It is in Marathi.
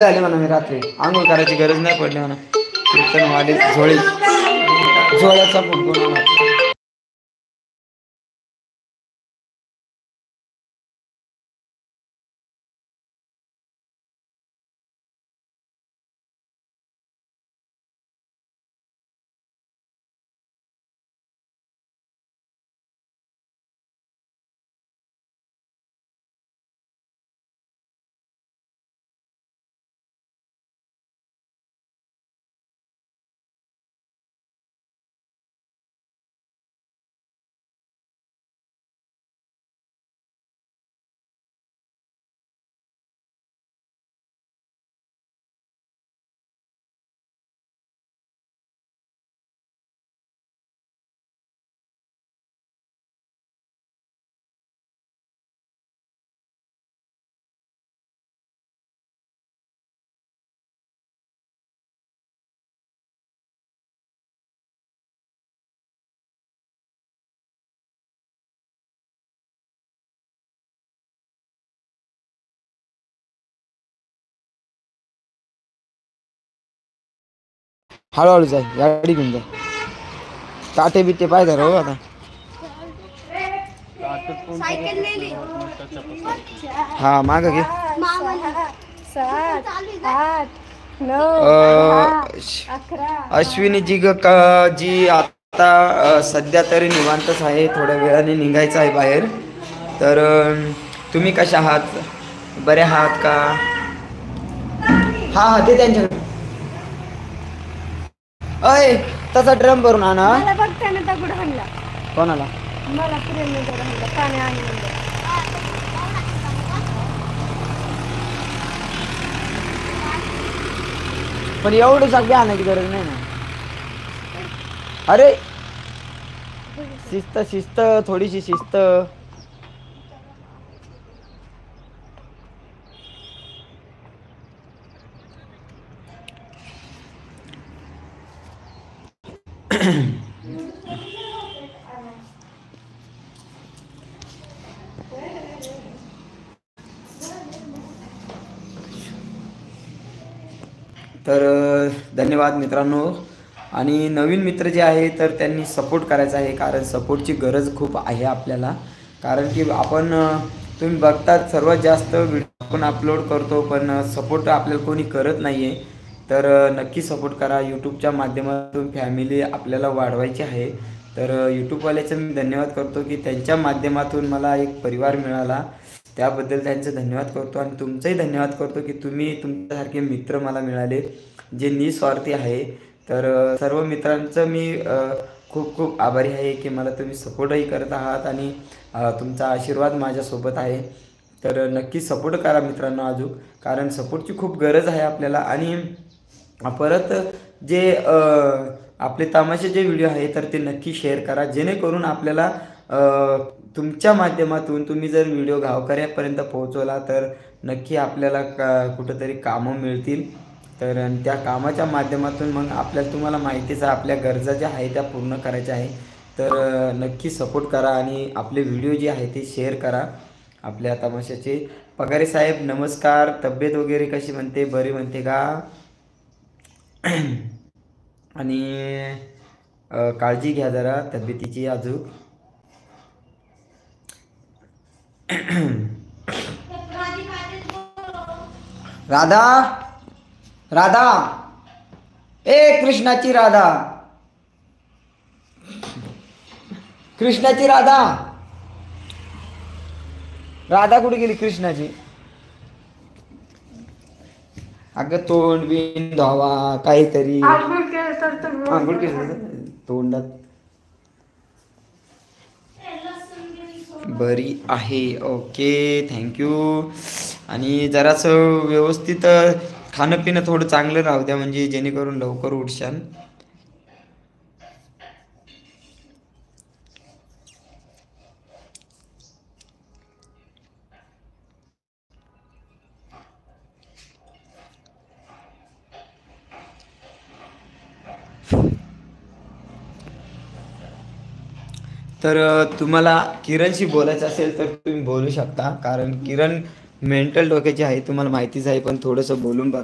झाले म्हणा. मी रात्री आंघोळ करायची गरज नाही पडली म्हणा. कीर्तनवाली झोळ्याचा फोन करून आला. हळूहळू जाय, गाडी घेऊन जा. काटे बिटे पाहिजे राहू आता. हा माग घे. अश्विनी जी जी आता सध्या तरी निवांतच आहे. थोड्या वेळाने निघायचं आहे बाहेर. तर तुम्ही कशा आहात? बरे आहात का? हा ते त्यांच्याकडे. अय तसा ड्रम भरून आणा. कोणाला? पण एवढं सगळं आणायची गरज नाही ना. अरे शिस्त शिस्त, थोडीशी शिस्त. तर धन्यवाद मित्रांनो. आणि नवीन मित्र जे आहे तर त्यांनी सपोर्ट करायचा आहे, कारण सपोर्टची गरज खूप आहे आपल्याला. कारण की आपण तुम्ही बघतात सर्वात जास्त व्हिडिओ आपण अपलोड करतो, पण सपोर्ट आपल्याला कोणी करत नाही आहे. तर नक्की सपोर्ट करा. यूट्यूबच्या माध्यमातून फॅमिली आपल्याला वाढवायची आहे. तर यूट्यूबवाल्याचं मी धन्यवाद करतो की त्यांच्या माध्यमातून मला एक परिवार मिळाला. त्याबद्दल त्यांचं धन्यवाद करतो. आणि तुमचंही धन्यवाद करतो की तुम्ही तुमच्यासारखे मित्र मला मिळाले जे निस्वार्थी आहे. तर सर्व मित्रांचं मी खूप खूप आभारी आहे की मला तुम्ही सपोर्टही करत आहात आणि तुमचा आशीर्वाद माझ्यासोबत आहे. तर नक्की सपोर्ट करा मित्रांनो अजून, कारण सपोर्टची खूप गरज आहे आपल्याला. आणि परत जे आपले तमाशाचे व्हिडिओ आहे तर ते नक्की शेअर करा, जेणेकरून आपल्याला तुमच्या माध्यमातून तुम्ही जर व्हिडिओ गावकऱ्यापर्यंत पोहोचवला तर नक्की आपल्याला कुठंतरी कामं मिळतील. तर त्या कामाच्या माध्यमातून मग आपल्याला, तुम्हाला माहितीच आहे आपल्या गरजा ज्या आहे त्या पूर्ण करायच्या आहे. तर नक्की सपोर्ट करा आणि आपले व्हिडिओ जे आहे ते शेअर करा आपल्या तमाशाचे. पगारे साहेब नमस्कार. तब्येत वगैरे कशी म्हणते? बरी म्हणते का? आणि काळजी घ्या जरा तब्येतीची अजून. राधा राधा, ए कृष्णाची राधा, कृष्णाची राधा, राधा कुठे गेली कृष्णाची? अगं तोंड बिन धुवा काहीतरी. आंघोळ केलं तोंडात. बरी आहे, ओके थँक्यू. आणि जरासं व्यवस्थित खाणं पिणं थोडं चांगलं राहू द्या, म्हणजे जेणेकरून लवकर उठशाल. तर तुम्हाला किरणशी बोलायचं असेल तर तुम्ही बोलू शकता, कारण किरण मेंटल डोक्याची आहे तुम्हाला माहितीच आहे, पण थोडंसं बोलून बघा.